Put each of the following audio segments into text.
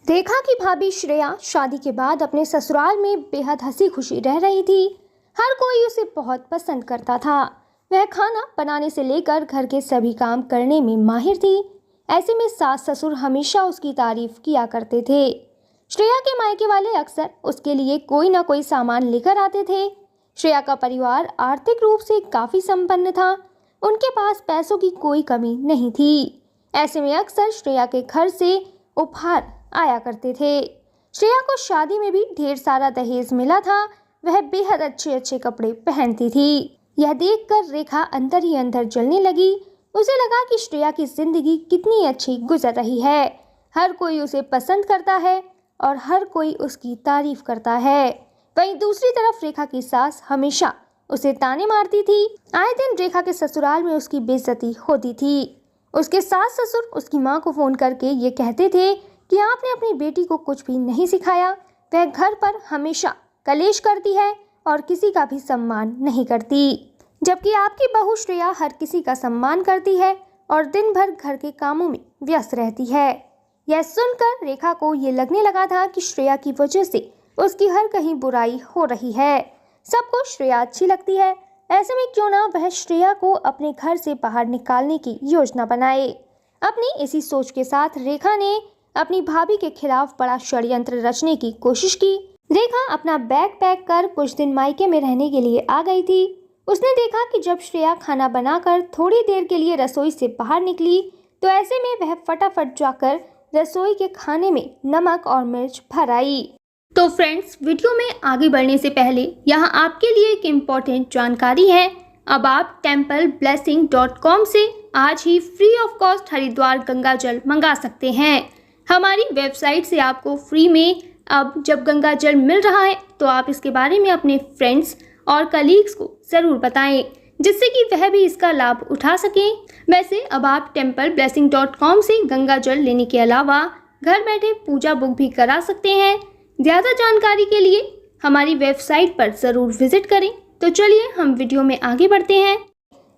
रेखा की भाभी श्रेया शादी के बाद अपने ससुराल में बेहद हंसी खुशी रह रही थी। हर कोई उसे बहुत पसंद करता था। वह खाना बनाने से लेकर घर के सभी काम करने में माहिर थी। ऐसे में सास ससुर हमेशा उसकी तारीफ किया करते थे। श्रेया के मायके वाले अक्सर उसके लिए कोई ना कोई सामान लेकर आते थे। श्रेया का परिवार आर्थिक रूप से काफी संपन्न था। उनके पास पैसों की कोई कमी नहीं थी। ऐसे में अक्सर श्रेया के घर से उपहार आया करते थे। श्रेया को शादी में भी ढेर सारा दहेज मिला था। वह बेहद अच्छे अच्छे कपड़े पहनती थी। यह देखकर रेखा अंदर ही अंदर जलने लगी। उसे लगा कि श्रेया की जिंदगी कितनी अच्छी गुजर रही है। हर कोई उसे पसंद करता है और हर कोई उसकी तारीफ करता है। वहीं दूसरी तरफ रेखा की सास हमेशा उसे ताने मारती थी। आए दिन रेखा के ससुराल में उसकी बेइज्जती होती थी। उसके सास ससुर उसकी माँ को फोन करके ये कहते थे कि आपने अपनी बेटी को कुछ भी नहीं सिखाया। वह घर पर हमेशा कलेश करती है और किसी का भी सम्मान नहीं करती, जबकि आपकी बहू श्रेया हर किसी का सम्मान करती है और दिन भर घर के कामों में व्यस्त रहती है। यह सुनकर रेखा को ये लगने लगा था कि श्रेया की वजह से उसकी हर कहीं बुराई हो रही है। सबको श्रेया अच्छी लगती है। ऐसे में क्यों ना वह श्रेया को अपने घर से बाहर निकालने की योजना बनाए। अपनी इसी सोच के साथ रेखा ने अपनी भाभी के खिलाफ बड़ा षड्यंत्र रचने की कोशिश की। रेखा अपना बैग पैक कर कुछ दिन मायके में रहने के लिए आ गई थी। उसने देखा कि जब श्रेया खाना बनाकर थोड़ी देर के लिए रसोई से बाहर निकली तो ऐसे में वह फटाफट जाकर रसोई के खाने में नमक और मिर्च भर आई। तो फ्रेंड्स, वीडियो में आगे बढ़ने से पहले यहाँ आपके लिए एक इम्पोर्टेंट जानकारी है। अब आप templeblessing.com से आज ही free of cost Haridwar Ganga जल मंगा सकते हैं। हमारी वेबसाइट से आपको फ्री में अब जब गंगा जल मिल रहा है तो आप इसके बारे में अपने फ्रेंड्स और कलीग्स को ज़रूर बताएं, जिससे कि वह भी इसका लाभ उठा सकें। वैसे अब आप templeblessing.com से गंगा जल लेने के अलावा घर बैठे पूजा बुक भी करा सकते हैं। ज़्यादा जानकारी के लिए हमारी वेबसाइट पर ज़रूर विजिट करें। तो चलिए हम वीडियो में आगे बढ़ते हैं।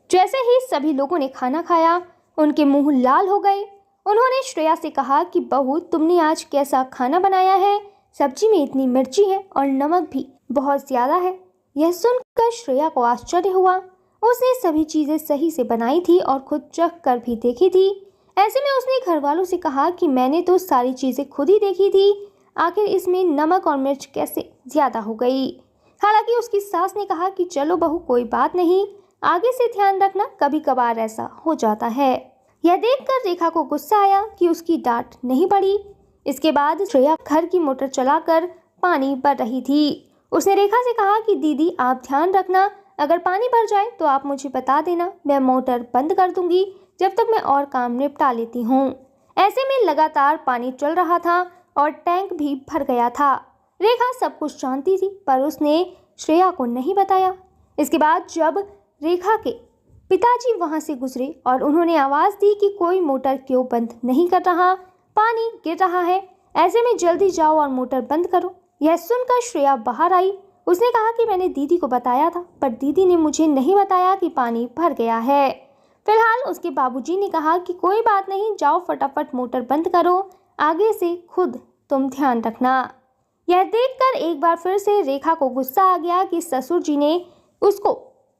जैसे ही सभी लोगों ने खाना खाया, उनके मुंह लाल हो गए। उन्होंने श्रेया से कहा कि बहू, तुमने आज कैसा खाना बनाया है? सब्जी में इतनी मिर्ची है और नमक भी बहुत ज़्यादा है। यह सुनकर श्रेया को आश्चर्य हुआ। उसने सभी चीज़ें सही से बनाई थी और खुद चख कर भी देखी थी। ऐसे में उसने घर वालों से कहा कि मैंने तो सारी चीज़ें खुद ही देखी थी, आखिर इसमें नमक और मिर्च कैसे ज़्यादा हो गई। हालांकि उसकी सास ने कहा कि चलो बहू, कोई बात नहीं, आगे से ध्यान रखना, कभी कभार ऐसा हो जाता है। यह देखकर रेखा को गुस्सा आया कि उसकी डांट नहीं पड़ी। इसके बाद श्रेया घर की मोटर चलाकर पानी भर रही थी। उसने रेखा से कहा कि दीदी, आप ध्यान रखना, अगर पानी भर जाए तो आप मुझे बता देना, मैं मोटर बंद कर दूंगी जब तक मैं और काम निपटा लेती हूँ। ऐसे में लगातार पानी चल रहा था और टैंक भी भर गया था। रेखा सब कुछ जानती थी, पर उसने श्रेया को नहीं बताया। इसके बाद जब रेखा के पिताजी वहां से गुजरे और उन्होंने आवाज़ दी कि कोई मोटर क्यों बंद नहीं कर रहा, पानी गिर रहा है, ऐसे में जल्दी जाओ और मोटर बंद करो। यह सुनकर श्रेया बाहर आई। उसने कहा कि मैंने दीदी को बताया था, पर दीदी ने मुझे नहीं बताया कि पानी भर गया है। फिलहाल उसके बाबूजी ने कहा कि कोई बात नहीं, जाओ फटाफट मोटर बंद करो, आगे से खुद तुम ध्यान रखना। यह देखकर एक बार फिर से रेखा को गुस्सा आ गया कि ससुर जी ने उसको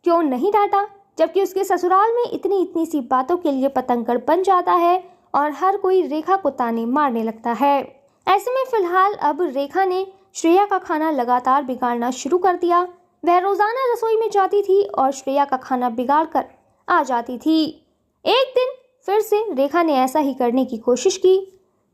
क्यों नहीं डांटा, जबकि उसके ससुराल में इतनी इतनी सी बातों के लिए पतंगड़ बन जाता है और हर कोई रेखा को ताने मारने लगता है। ऐसे में फिलहाल अब रेखा ने श्रेया का खाना लगातार बिगाड़ना शुरू कर दिया। वह रोजाना रसोई में जाती थी और श्रेया का खाना बिगाड़ कर आ जाती थी। एक दिन फिर से रेखा ने ऐसा ही करने की कोशिश की।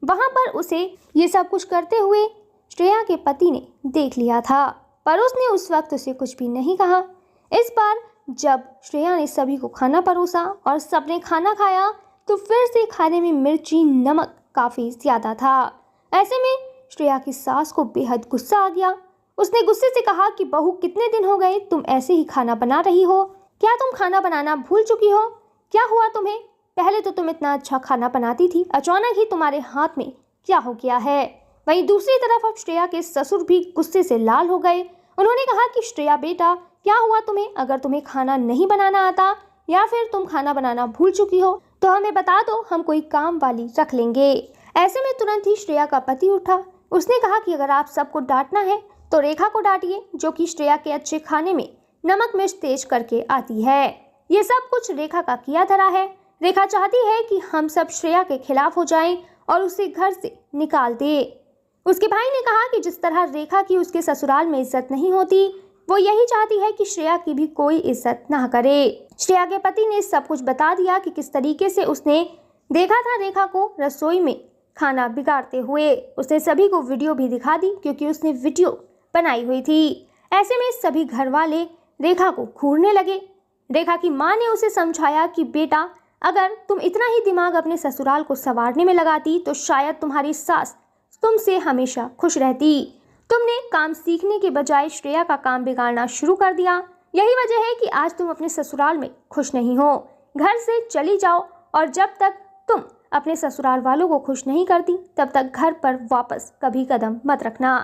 वहां पर उसे ये सब कुछ करते हुए श्रेया के पति ने देख लिया था, पर उसने उस वक्त उसे कुछ भी नहीं कहा। इस बार जब श्रेया ने सभी को खाना परोसा और सबने खाना खाया तो फिर से खाने में मिर्ची नमक काफ़ी ज़्यादा था। ऐसे में श्रेया की सास को बेहद गुस्सा आ गया। उसने गुस्से से कहा कि बहू, कितने दिन हो गए तुम ऐसे ही खाना बना रही हो? क्या तुम खाना बनाना भूल चुकी हो? क्या हुआ तुम्हें? पहले तो तुम इतना अच्छा खाना बनाती थी, अचानक ही तुम्हारे हाथ में क्या हो गया है? वहीं दूसरी तरफ अब श्रेया के ससुर भी गुस्से से लाल हो गए। उन्होंने कहा कि श्रेया बेटा, क्या हुआ तुम्हें? अगर तुम्हें खाना नहीं बनाना आता या फिर तुम खाना बनाना भूल चुकी हो तो हमें बता दो, हम कोई काम वाली रख लेंगे। ऐसे में तुरंत ही श्रेया का पति उठा। उसने कहा कि अगर आप सबको डांटना है तो रेखा को डांटिए, जो कि श्रेया के अच्छे खाने में नमक मिर्च तेज करके आती है। ये सब कुछ रेखा का किया धरा है। रेखा चाहती है कि हम सब श्रेया के खिलाफ हो जाएं और उसे घर से निकाल दे। उसके भाई ने कहा कि जिस तरह रेखा की उसके ससुराल में इज्जत नहीं होती, वो यही चाहती है कि श्रेया की भी कोई इज्जत ना करे। श्रेया के पति ने सब कुछ बता दिया कि किस तरीके से उसने देखा था रेखा को रसोई में खाना बिगाड़ते हुए। उसने सभी को वीडियो भी दिखा दी, क्योंकि उसने वीडियो बनाई हुई थी। ऐसे में सभी घर वाले रेखा को घूरने लगे। रेखा की मां ने उसे समझाया कि बेटा, अगर तुम इतना ही दिमाग अपने ससुराल को संवारने में लगाती तो शायद तुम्हारी सास तुमसे हमेशा खुश रहती। तुमने काम सीखने के बजाय श्रेया का काम बिगाड़ना शुरू कर दिया। यही वजह है कि आज तुम अपने ससुराल में खुश नहीं हो। घर से चली जाओ, और जब तक तुम अपने ससुराल वालों को खुश नहीं करती तब तक घर पर वापस कभी कदम मत रखना।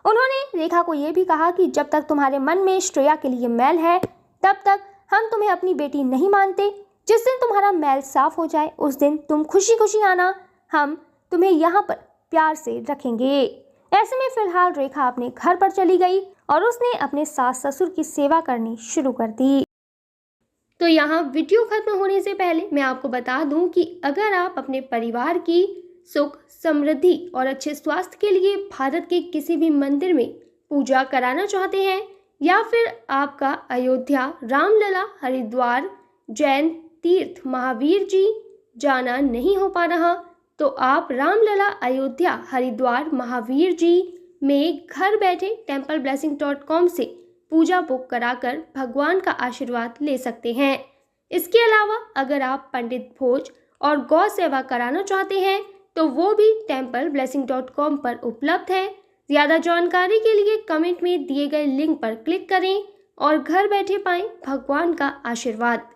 उन्होंने रेखा को यह भी कहा कि जब तक तुम्हारे मन में श्रेया के लिए मैल है तब तक हम तुम्हें अपनी बेटी नहीं मानते। जिस दिन तुम्हारा मैल साफ हो जाए उस दिन तुम खुशी खुशी आना, हम तुम्हें यहाँ पर प्यार से रखेंगे। ऐसे में फिलहाल रेखा अपने घर पर चली गई और उसने अपने सास ससुर की सेवा करनी शुरू कर दी। तो यहाँ वीडियो खत्म होने से पहले मैं आपको बता दूं कि अगर आप अपने परिवार की सुख, समृद्धि और अच्छे स्वास्थ्य के लिए भारत के किसी भी मंदिर में पूजा कराना चाहते हैं, या फिर आपका अयोध्या, रामलला, हरिद्वार, जैन तीर्थ महावीर जी जाना नहीं हो पा रहा, तो आप रामलला, अयोध्या, हरिद्वार, महावीर जी में घर बैठे templeblessing.com से पूजा बुक कराकर भगवान का आशीर्वाद ले सकते हैं। इसके अलावा अगर आप पंडित भोज और गौ सेवा कराना चाहते हैं तो वो भी templeblessing.com पर उपलब्ध है। ज़्यादा जानकारी के लिए कमेंट में दिए गए लिंक पर क्लिक करें और घर बैठे पाएं भगवान का आशीर्वाद।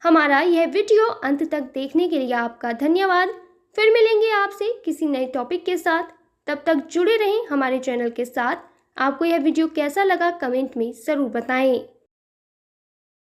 हमारा यह वीडियो अंत तक देखने के लिए आपका धन्यवाद। फिर मिलेंगे आपसे किसी नए टॉपिक के साथ। तब तक जुड़े रहें हमारे चैनल के साथ। आपको यह वीडियो कैसा लगा कमेंट में ज़रूर बताएं।